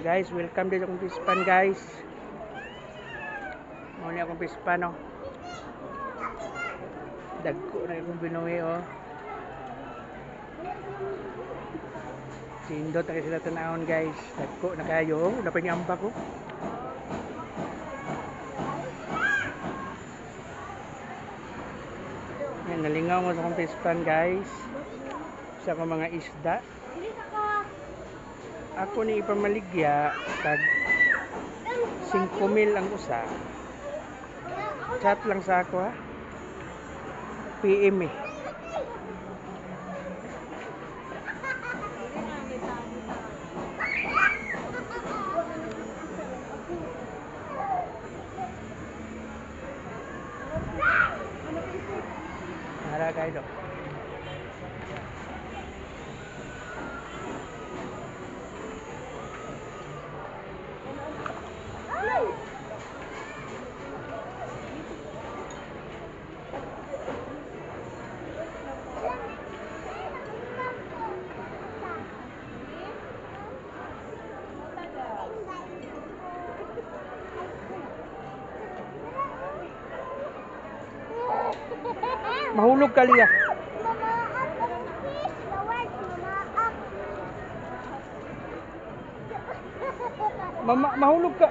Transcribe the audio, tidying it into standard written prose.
Guys, welcome dito akong pispan guys. Muna akong pispan oh. Dagko na akong binuwi oh. Sindot na sila tanahon guys. Dagko na kayo oh. Dapat yung ambak oh. Yan, nalingaw mo sa akong pispan guys. Sa akong mga isda. Ako ni ipamaligya tag 5,000 ang usa. Chat lang sa ako ha. PM eh. Nara kayo. Mahulog ka liya. Mahulog ka.